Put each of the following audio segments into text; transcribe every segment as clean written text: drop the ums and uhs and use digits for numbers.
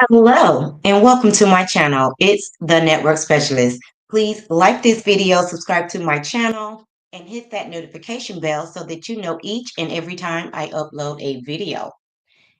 Hello and welcome to my channel. It's the Network Specialist. Please like this video, subscribe to my channel, and hit that notification bell so that you know each and every time I upload a video.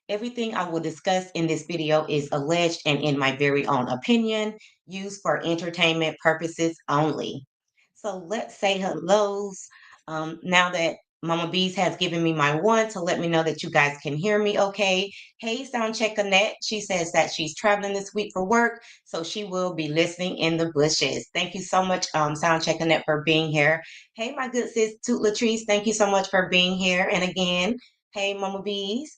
Everything I will discuss in this video is alleged and in my very own opinion, used for entertainment purposes only. So let's say hellos. Now that Mama Bees has given me my one to let me know that you guys can hear me okay. Hey, Sound Check Annette. She says that she's traveling this week for work, so she will be listening in the bushes. Thank you so much, Sound Check Annette, for being here. Hey, my good sis, Toot Latrice. Thank you so much for being here. And again, hey, Mama Bees.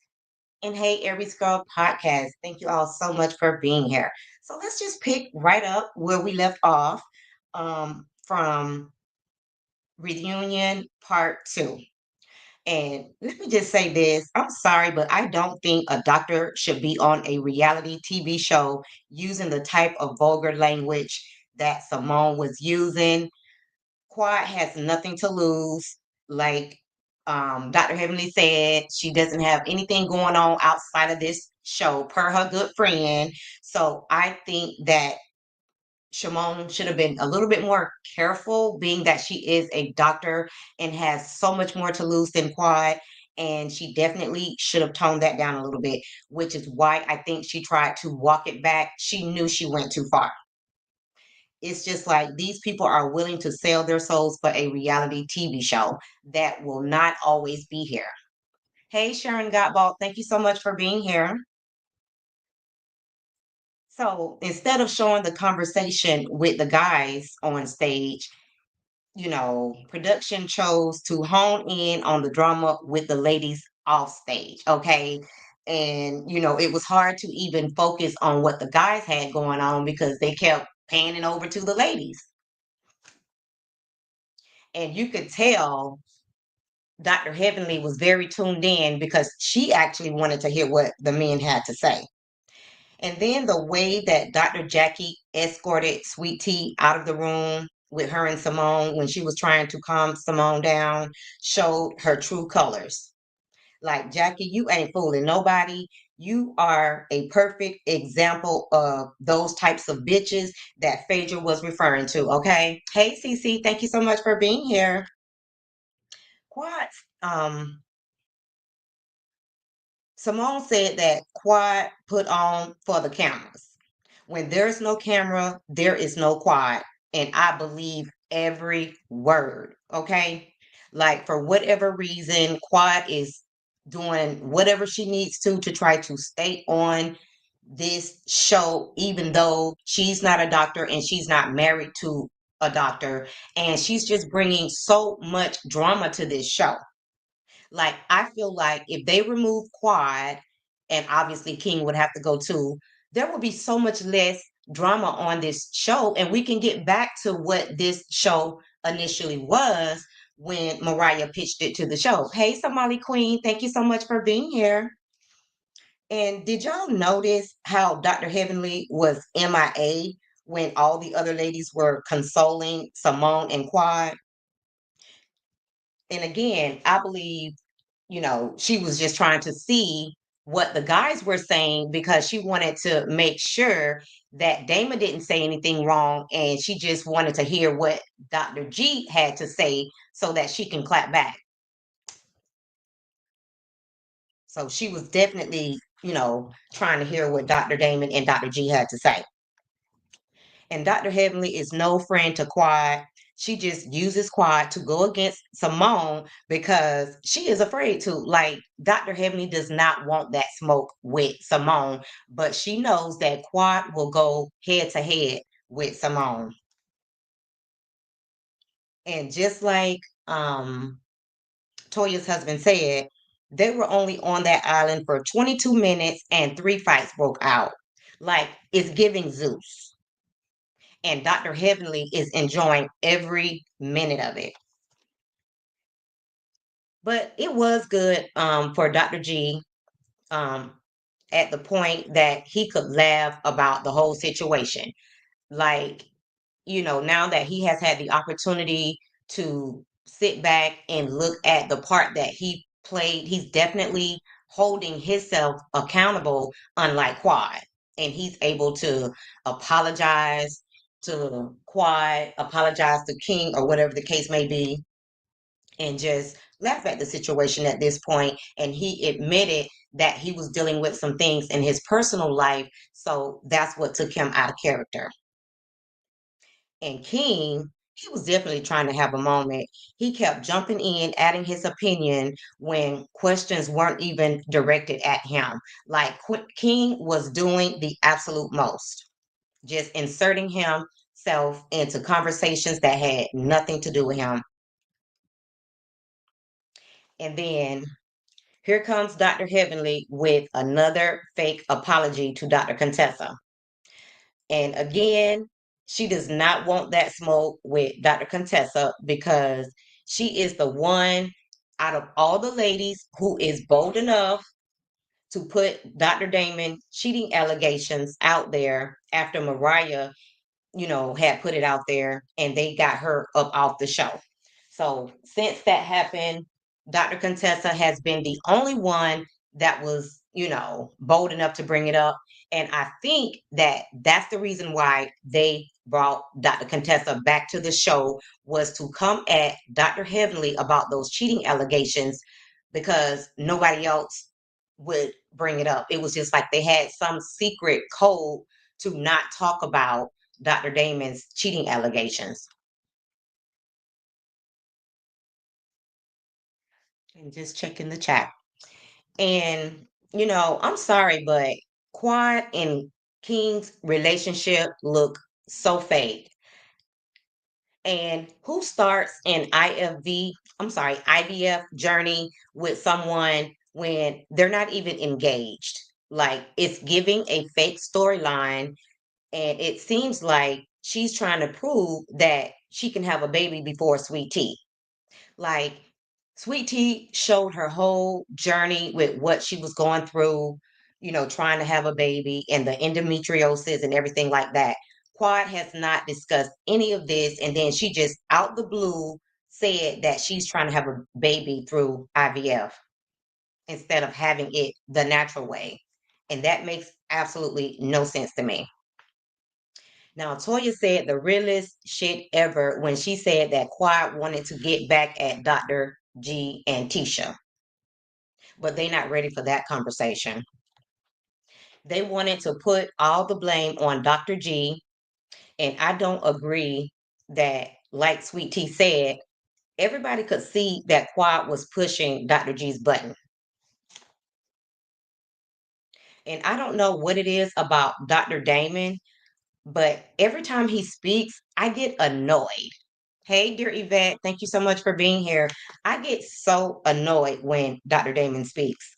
And hey, Every Scrub Podcast. Thank you all so much for being here. So let's just pick right up where we left off from Reunion Part 2. And let me just say this. I'm sorry, but I don't think a doctor should be on a reality TV show using the type of vulgar language that Simone was using. Quad has nothing to lose. Like Dr. Heavenly said, she doesn't have anything going on outside of this show, per her good friend. So I think that Shimon should have been a little bit more careful, being that she is a doctor and has so much more to lose than Quad. And she definitely should have toned that down a little bit, which is why I think she tried to walk it back. She knew she went too far. It's just like these people are willing to sell their souls for a reality TV show that will not always be here. Hey, Sharon Gottbalt, thank you so much for being here. So instead of showing the conversation with the guys on stage, production chose to hone in on the drama with the ladies off stage. Okay. And, it was hard to even focus on what the guys had going on because they kept panning over to the ladies. And you could tell Dr. Heavenly was very tuned in because she actually wanted to hear what the men had to say. And then the way that Dr. Jackie escorted Sweet Tea out of the room with her and Simone when she was trying to calm Simone down showed her true colors. Like, Jackie, you ain't fooling nobody. You are a perfect example of those types of bitches that Phaedra was referring to, okay? Hey, Cece, thank you so much for being here. What? Um, Simone said that Quad put on for the cameras. When there's no camera, there is no Quad. And I believe every word. Okay. Like, for whatever reason, Quad is doing whatever she needs to try to stay on this show, even though she's not a doctor and she's not married to a doctor. And she's just bringing so much drama to this show. Like, I feel like if they remove Quad, and obviously King would have to go too, there would be so much less drama on this show, and we can get back to what this show initially was when Mariah pitched it to the show. Hey, Somali Queen, thank you so much for being here. And did y'all notice how Dr. Heavenly was MIA when all the other ladies were consoling Simone and Quad? And again, I believe she was just trying to see what the guys were saying because she wanted to make sure that Damon didn't say anything wrong, and she just wanted to hear what Dr. G had to say so that she can clap back. So she was definitely, trying to hear what Dr. Damon and Dr. G had to say. And Dr. Heavenly is no friend to Quad. She just uses Quad to go against Simone because she is afraid to. Like, Dr. Heavenly does not want that smoke with Simone, but she knows that Quad will go head to head with Simone. And just like Toya's husband said, they were only on that island for 22 minutes and 3 fights broke out. Like, it's giving Zeus. And Dr. Heavenly is enjoying every minute of it. But it was good for Dr. G um, at the point that he could laugh about the whole situation. Like, now that he has had the opportunity to sit back and look at the part that he played, he's definitely holding himself accountable, unlike Quad. and he's able to apologize to Quad, apologize to King, or whatever the case may be, and just laugh at the situation at this point. And he admitted that he was dealing with some things in his personal life, so that's what took him out of character. And King, he was definitely trying to have a moment. He kept jumping in, adding his opinion when questions weren't even directed at him. Like King was doing the absolute most, just inserting himself into conversations that had nothing to do with him. And then here comes Dr. Heavenly with another fake apology to Dr. Contessa. And again, she does not want that smoke with Dr. Contessa because she is the one out of all the ladies who is bold enough to put Dr. Damon cheating allegations out there after Mariah, had put it out there and they got her up off the show. So since that happened, Dr. Contessa has been the only one that was, bold enough to bring it up. And I think that that's the reason why they brought Dr. Contessa back to the show, was to come at Dr. Heavenly about those cheating allegations, because nobody else would bring it up. It was just like they had some secret code to not talk about Dr. Damon's cheating allegations. And just checking the chat. And, I'm sorry, but Quad and King's relationship look so fake. And who starts an IVF journey with someone when they're not even engaged? Like, it's giving a fake storyline, and it seems like she's trying to prove that she can have a baby before Sweet Tea. Like, Sweet Tea showed her whole journey with what she was going through, trying to have a baby and the endometriosis and everything like that. Quad has not discussed any of this. And then she just out the blue said that she's trying to have a baby through IVF instead of having it the natural way. And that makes absolutely no sense to me. Now, Toya said the realest shit ever when she said that Quad wanted to get back at Dr. G and Tisha, but they're not ready for that conversation. They wanted to put all the blame on Dr. G, and I don't agree that, like Sweet Tea said, everybody could see that Quad was pushing Dr. G's button. And I don't know what it is about Dr. Damon, but every time he speaks, I get annoyed. Hey, dear Yvette, thank you so much for being here. I get so annoyed when Dr. Damon speaks.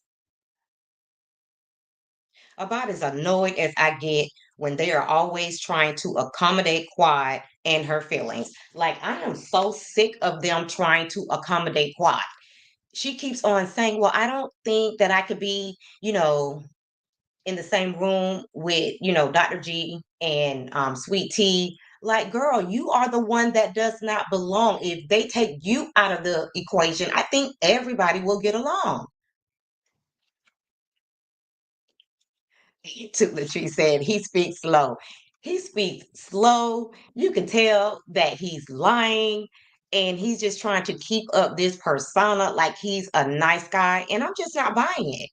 About as annoyed as I get when they are always trying to accommodate Quad and her feelings. Like, I am so sick of them trying to accommodate Quad. She keeps on saying, well, I don't think that I could be, in the same room with, Dr. G and Sweet Tea. Like, girl, you are the one that does not belong. If they take you out of the equation, I think everybody will get along. To Latrice said he speaks slow. He speaks slow. You can tell that he's lying, and he's just trying to keep up this persona like he's a nice guy. And I'm just not buying it.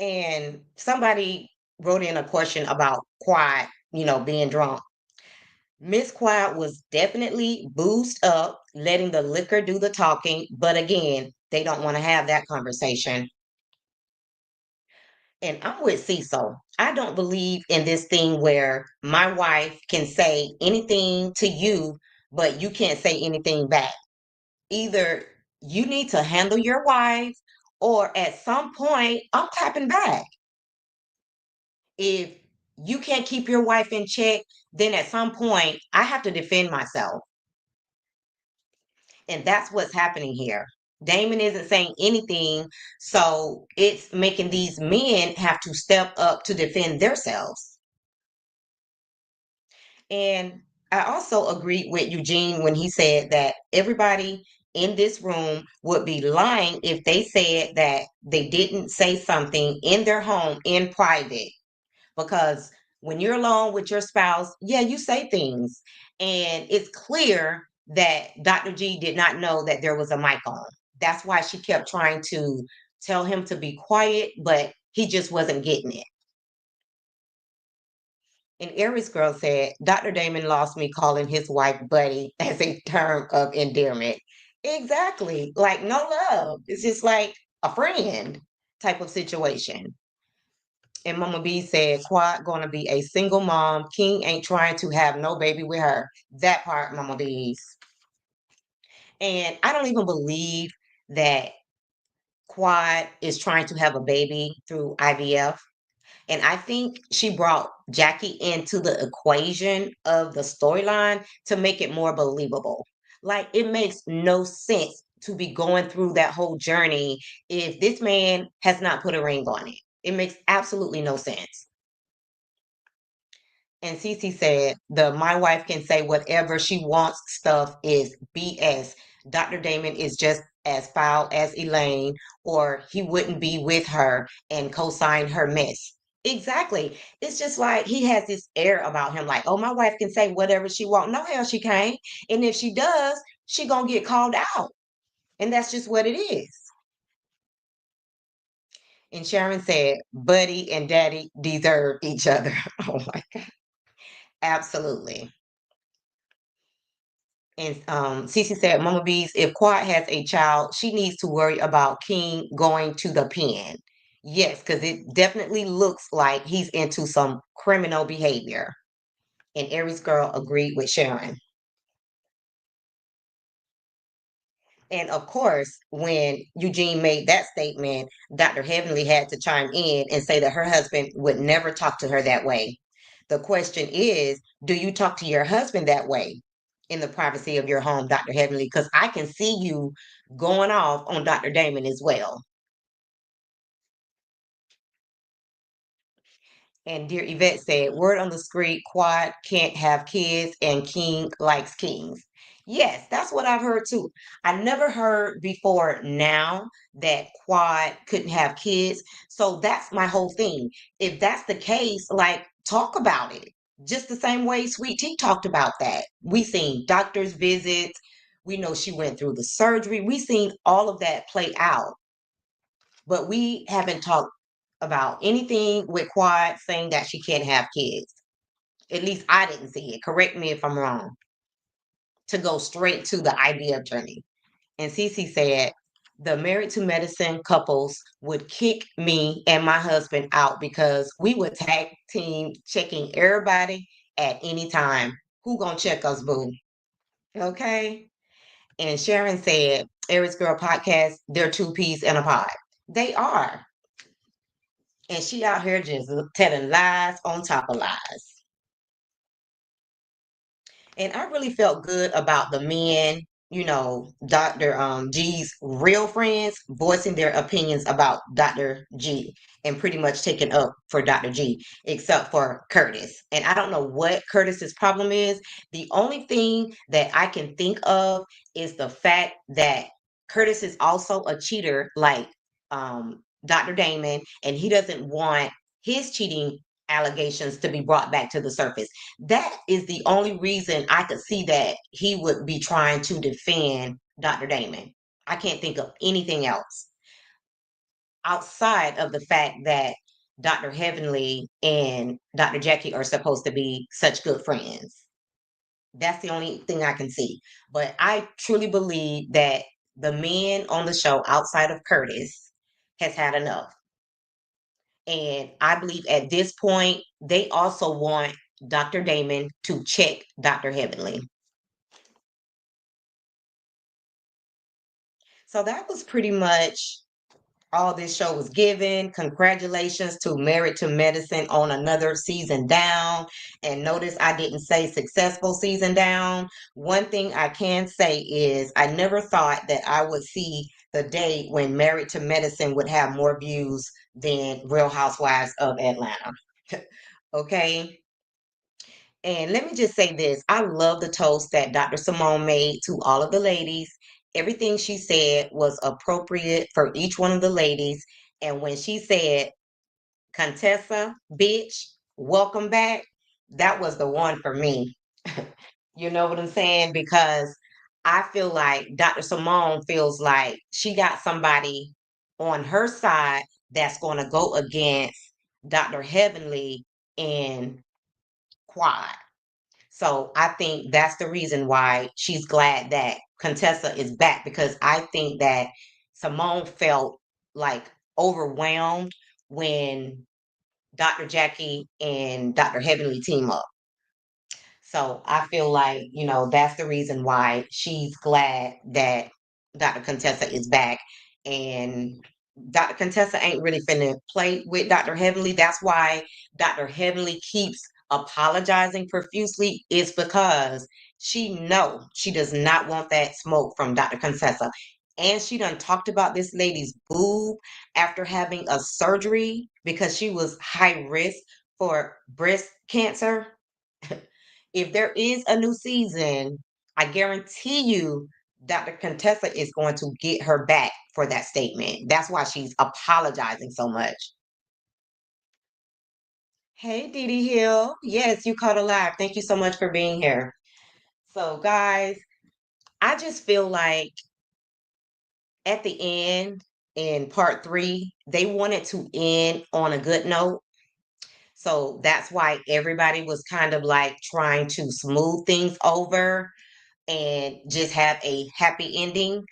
And somebody wrote in a question about Quiet, being drunk. Miss Quiet was definitely boozed up, letting the liquor do the talking. But again, they don't want to have that conversation. And I'm with Cecil. I don't believe in this thing where my wife can say anything to you, but you can't say anything back. Either you need to handle your wife, or at some point, I'm clapping back. If you can't keep your wife in check, then at some point, I have to defend myself. And that's what's happening here. Damon isn't saying anything, so it's making these men have to step up to defend themselves. And I also agreed with Eugene when he said that everybody in this room would be lying if they said that they didn't say something in their home in private. Because when you're alone with your spouse, yeah, you say things. And it's clear that Dr. G did not know that there was a mic on. That's why she kept trying to tell him to be quiet, but he just wasn't getting it. And Aries Girl said, Dr. Damon lost me calling his wife buddy as a term of endearment. Exactly. Like no love. It's just like a friend type of situation. And Mama B said, Quad gonna be a single mom. King ain't trying to have no baby with her. That part, Mama B's. And I don't even believe that Quad is trying to have a baby through IVF. And I think she brought Jackie into the equation of the storyline to make it more believable. Like it makes no sense to be going through that whole journey if this man has not put a ring on it. It makes absolutely no sense. And Cece said, the my wife can say whatever she wants stuff is BS. Dr. Damon is just as foul as Elaine, or he wouldn't be with her and co-sign her mess. Exactly. It's just like he has this air about him, like, oh, my wife can say whatever she wants. No, hell, she can't. And if she does, she gonna get called out. And that's just what it is. And Sharon said, Buddy and Daddy deserve each other. Oh my God. Absolutely. And Cece said, Mama Bees, if Quad has a child, she needs to worry about King going to the pen. Yes, because it definitely looks like he's into some criminal behavior. And Aries Girl agreed with Sharon. And of course, when Eugene made that statement, Dr. Heavenly had to chime in and say that her husband would never talk to her that way. The question is, do you talk to your husband that way in the privacy of your home, Dr. Heavenly? Because I can see you going off on Dr. Damon as well. And dear Yvette said, word on the street, Quad can't have kids and King likes kings. Yes, that's what I've heard too. I never heard before now that Quad couldn't have kids. So that's my whole thing. If that's the case, like talk about it. Just the same way Sweet Tea talked about that. We seen doctor's visits. We know she went through the surgery. We seen all of that play out, but we haven't talked about anything with Quad saying that she can't have kids. At least I didn't see it. Correct me if I'm wrong. To go straight to the IVF journey. And Cece said, the married to medicine couples would kick me and my husband out because we would tag team checking everybody at any time. Who gonna check us, boo? Okay. And Sharon said, Aries Girl Podcast, they're two peas in a pod. They are. And she out here just telling lies on top of lies. And I really felt good about the men, Dr. G's real friends voicing their opinions about Dr. G and pretty much taking up for Dr. G, except for Curtis. And I don't know what Curtis's problem is. The only thing that I can think of is the fact that Curtis is also a cheater like Dr. Damon, and he doesn't want his cheating allegations to be brought back to the surface. That is the only reason I could see that he would be trying to defend Dr. Damon. I can't think of anything else outside of the fact that Dr. Heavenly and Dr. Jackie are supposed to be such good friends. That's the only thing I can see. But I truly believe that the men on the show outside of Curtis has had enough. And I believe at this point, they also want Dr. Damon to check Dr. Heavenly. So that was pretty much all this show was given. Congratulations to Married to Medicine on another season down. And notice I didn't say successful season down. One thing I can say is I never thought that I would see the day when Married to Medicine would have more views than Real Housewives of Atlanta. Okay. And let me just say this. I love the toast that Dr. Simone made to all of the ladies. everything she said was appropriate for each one of the ladies. And when she said, Contessa, bitch, welcome back, that was the one for me. You know what I'm saying? Because I feel like Dr. Simone feels like she got somebody on her side that's going to go against Dr. Heavenly and Quad. So I think that's the reason why she's glad that Contessa is back, because I think that Simone felt like overwhelmed when Dr. Jackie and Dr. Heavenly team up. So I feel like, that's the reason why she's glad that Dr. Contessa is back. And Dr. Contessa ain't really finna play with Dr. Heavenly. That's why Dr. Heavenly keeps apologizing profusely, is because she does not want that smoke from Dr. Contessa. And she done talked about this lady's boob after having a surgery because she was high risk for breast cancer. If there is a new season, I guarantee you Dr. Contessa is going to get her back for that statement. That's why she's apologizing so much. Hey, Dee Dee Hill. Yes, you caught a live. Thank you so much for being here. So, guys, I just feel like at the end in part three, they wanted to end on a good note. So that's why everybody was kind of like trying to smooth things over and just have a happy ending,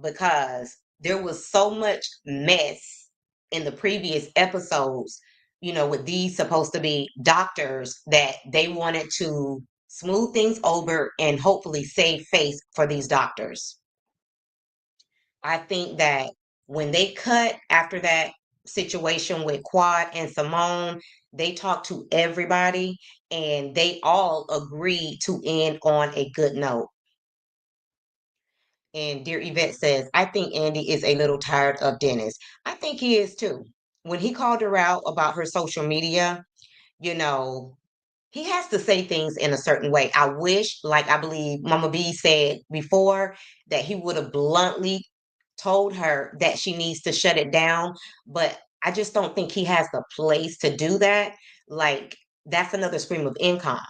because there was so much mess in the previous episodes, with these supposed to be doctors, that they wanted to smooth things over and hopefully save face for these doctors. I think that when they cut after that situation with Quad and Simone, they talked to everybody and they all agreed to end on a good note. And Dear Yvette says, I think Andy is a little tired of Dennis. I think he is too. When he called her out about her social media, you know, he has to say things in a certain way. I wish, like I believe Mama B said before, that he would have bluntly told her that she needs to shut it down. But I just don't think he has the place to do that. Like, that's another stream of income,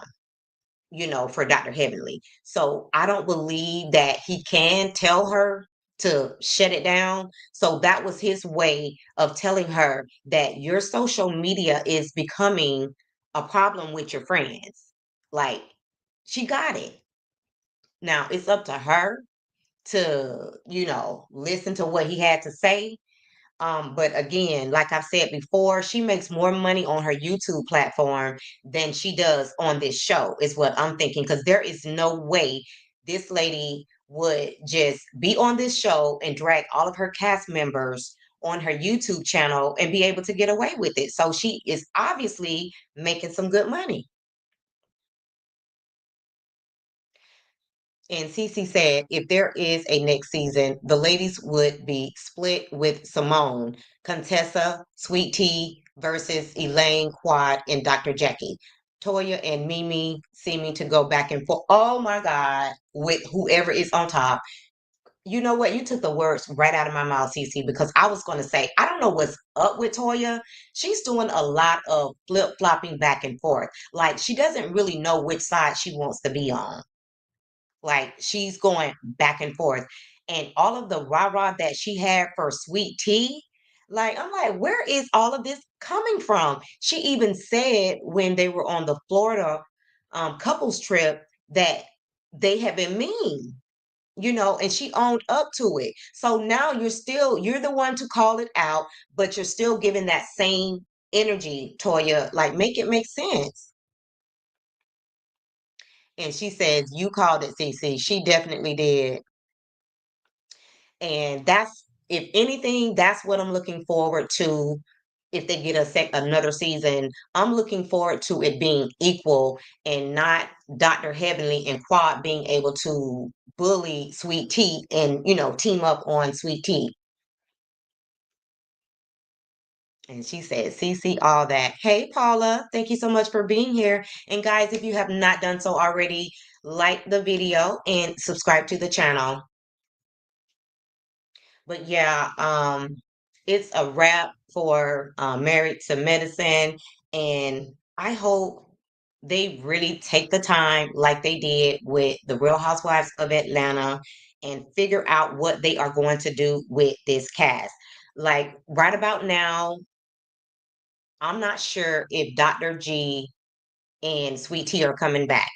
for Dr. Heavenly. So I don't believe that he can tell her to shut it down. So that was his way of telling her that your social media is becoming a problem with your friends. Like, she got it. Now it's up to her to, listen to what he had to say. But again, like I've said before, she makes more money on her YouTube platform than she does on this show, is what I'm thinking. Because there is no way this lady would just be on this show and drag all of her cast members on her YouTube channel and be able to get away with it. So she is obviously making some good money. And Cece said, if there is a next season, the ladies would be split with Simone, Contessa, Sweet Tea versus Elaine, Quad, and Dr. Jackie. Toya and Mimi seeming to go back and forth. Oh my God, with whoever is on top. You know what? You took the words right out of my mouth, Cece, because I was going to say, I don't know what's up with Toya. She's doing a lot of flip flopping back and forth. Like, she doesn't really know which side she wants to be on. Like, she's going back and forth. And all of the rah-rah that she had for Sweet Tea, like, I'm like, where is all of this coming from? She even said when they were on the Florida couples trip that they have been mean, and she owned up to it. So now you're the one to call it out, but you're still giving that same energy, Toya. Like, make it make sense. And she says, you called it, CC. She definitely did. And that's, if anything, that's what I'm looking forward to. If they get another season, I'm looking forward to it being equal and not Dr. Heavenly and Quad being able to bully Sweet Tea and, team up on Sweet Tea. And she said, CC, all that. Hey, Paula, thank you so much for being here. And guys, if you have not done so already, like the video and subscribe to the channel. But yeah, it's a wrap for Married to Medicine, and I hope they really take the time, like they did with the Real Housewives of Atlanta, and figure out what they are going to do with this cast. Like right about now, I'm not sure if Dr. G and Sweet Tea are coming back.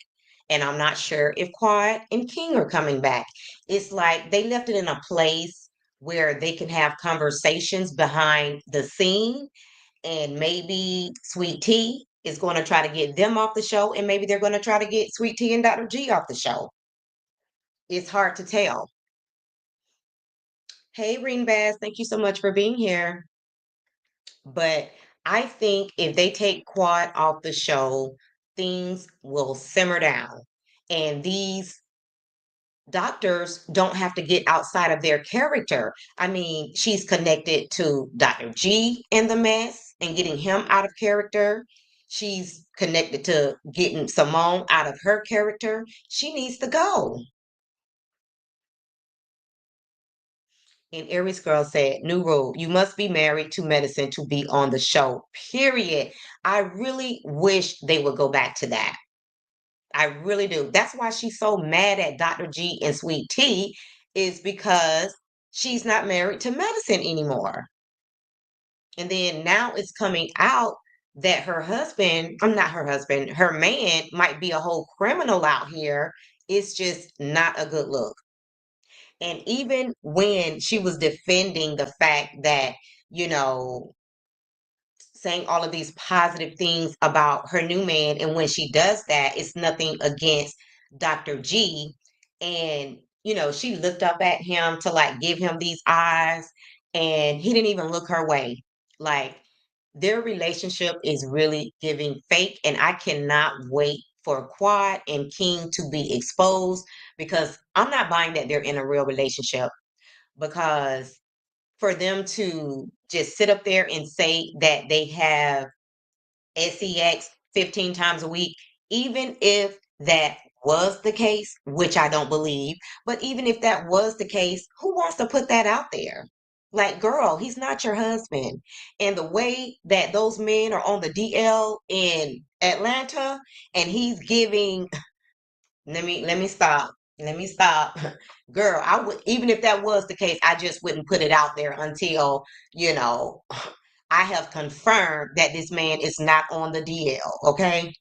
And I'm not sure if Quad and King are coming back. It's like they left it in a place where they can have conversations behind the scene, and maybe Sweet Tea is going to try to get them off the show, and maybe they're going to try to get Sweet Tea and Dr. G off the show. It's hard to tell. Hey, Reen Bass, thank you so much for being here. But I think if they take Quad off the show, things will simmer down. And these doctors don't have to get outside of their character. I mean, she's connected to Dr. G in the mess and getting him out of character. She's connected to getting Simone out of her character. She needs to go. And Aries Girl said, new rule, you must be married to medicine to be on the show. Period. I really wish they would go back to that. I really do. That's why she's so mad at Dr. G and Sweet Tea, is because she's not married to medicine anymore. And then now it's coming out that her husband, I'm not her husband, her man might be a whole criminal out here. It's just not a good look. And even when she was defending the fact that, you know, saying all of these positive things about her new man, and when she does that, it's nothing against Dr. G. And, you know, she looked up at him to like give him these eyes, and he didn't even look her way. Like, their relationship is really giving fake, and I cannot wait for Quad and King to be exposed, because I'm not buying that they're in a real relationship. Because for them to just sit up there and say that they have sex 15 times a week, even if that was the case, which I don't believe, but even if that was the case, who wants to put that out there? Like, girl, he's not your husband. And the way that those men are on the DL in Atlanta, and he's giving, let me stop. Let me stop. Girl, I would, even if that was the case, I just wouldn't put it out there until, you know, I have confirmed that this man is not on the DL, okay?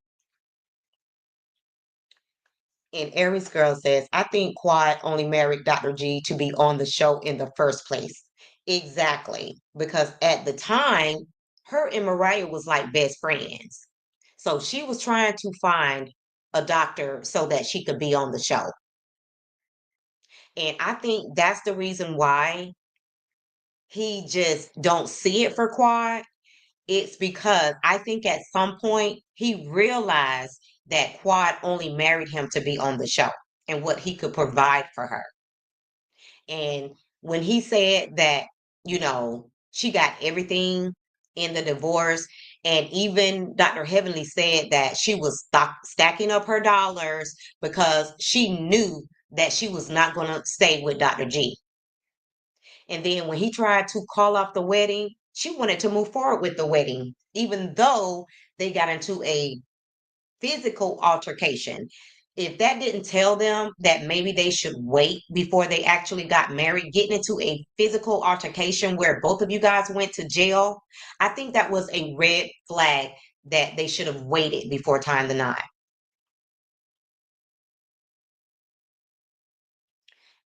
And Aries Girl says, I think Quad only married Dr. G to be on the show in the first place. Exactly. Because at the time, her and Mariah was like best friends. So she was trying to find a doctor so that she could be on the show. And I think that's the reason why he just don't see it for Quad. It's because I think at some point he realized that Quad only married him to be on the show and what he could provide for her. And when he said that, you know, she got everything in the divorce, and even Dr. Heavenly said that she was stacking up her dollars because she knew that she was not going to stay with Dr. G. And then when he tried to call off the wedding, she wanted to move forward with the wedding, even though they got into a physical altercation. If that didn't tell them that maybe they should wait before they actually got married, getting into a physical altercation where both of you guys went to jail, I think that was a red flag that they should have waited before tying the knot.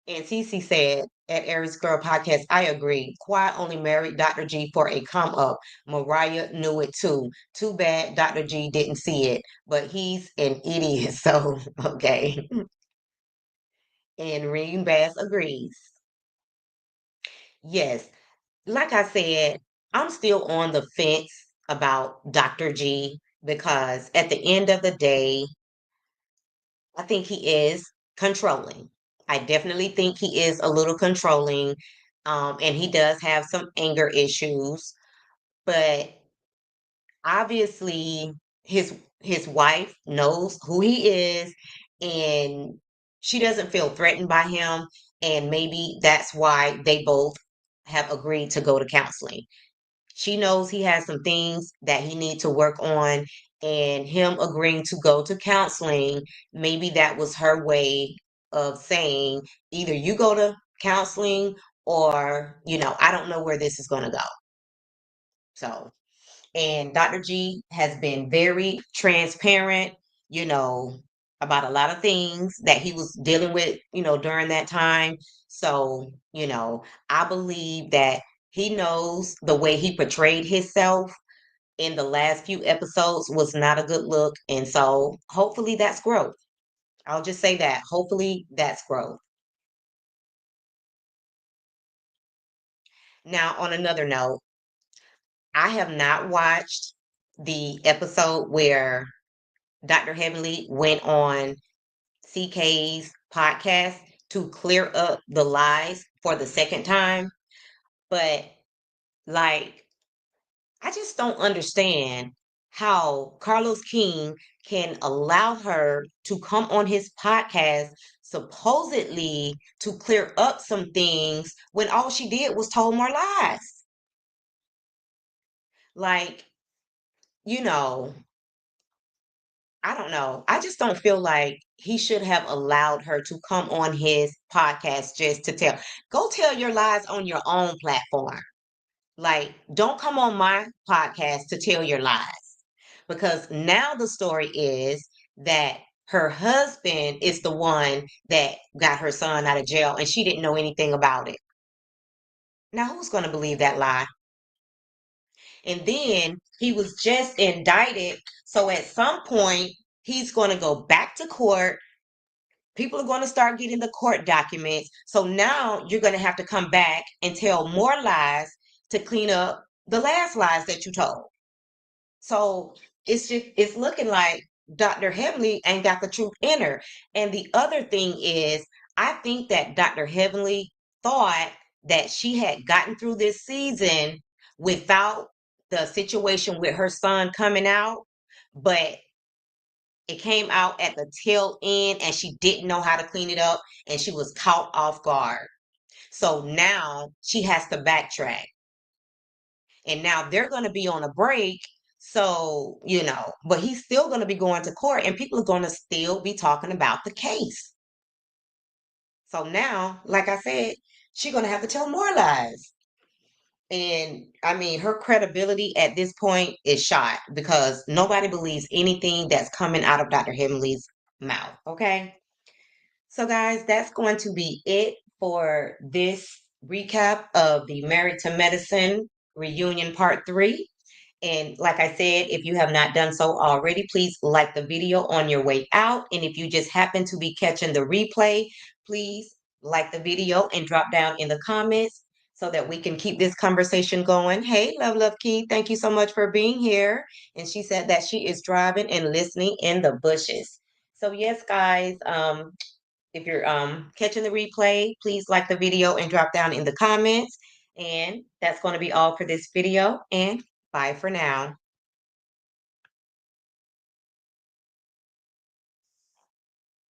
And Cece said at Aries Girl Podcast, I agree. Quiet only married Dr. G for a come up. Mariah knew it too. Too bad Dr. G didn't see it, but he's an idiot. So, okay. And Reem Bass agrees. Yes. Like I said, I'm still on the fence about Dr. G, because at the end of the day, I think he is controlling. I definitely think he is a little controlling. And he does have some anger issues, but obviously his wife knows who he is, and she doesn't feel threatened by him. And maybe that's why they both have agreed to go to counseling. She knows he has some things that he needs to work on, and him agreeing to go to counseling, maybe that was her way of saying either you go to counseling or, I don't know where this is going to go. So, and Dr. G has been very transparent, you know, about a lot of things that he was dealing with, during that time. So, I believe that he knows the way he portrayed himself in the last few episodes was not a good look. And so hopefully that's growth. I'll just say that. Hopefully that's growth. Now, on another note, I have not watched the episode where Dr. Heavenly went on CK's podcast to clear up the lies for the second time. But, like, I just don't understand how Carlos King can allow her to come on his podcast supposedly to clear up some things when all she did was told more lies. Like, you know, I don't know. I just don't feel like he should have allowed her to come on his podcast just to tell. Go tell your lies on your own platform. Like, don't come on my podcast to tell your lies. Because now the story is that her husband is the one that got her son out of jail and she didn't know anything about it. Now, who's going to believe that lie? And then he was just indicted. So at some point, he's going to go back to court. People are going to start getting the court documents. So now you're going to have to come back and tell more lies to clean up the last lies that you told. So it's looking like Dr. Heavenly ain't got the truth in her. And the other thing is, I think that Dr. Heavenly thought that she had gotten through this season without the situation with her son coming out, but it came out at the tail end and she didn't know how to clean it up and she was caught off guard. So now she has to backtrack. And now they're going to be on a break. So, but he's still going to be going to court and people are going to still be talking about the case. So now, like I said, she's going to have to tell more lies. And I mean, her credibility at this point is shot because nobody believes anything that's coming out of Dr. Heavenly's mouth. Okay. So, guys, that's going to be it for this recap of the Married to Medicine reunion part 3. And like I said, if you have not done so already, please like the video on your way out. And if you just happen to be catching the replay, please like the video and drop down in the comments so that we can keep this conversation going. Hey, Love Key, thank you so much for being here. And she said that she is driving and listening in the bushes. So yes, guys, if you're catching the replay, please like the video and drop down in the comments. And that's going to be all for this video. And bye for now.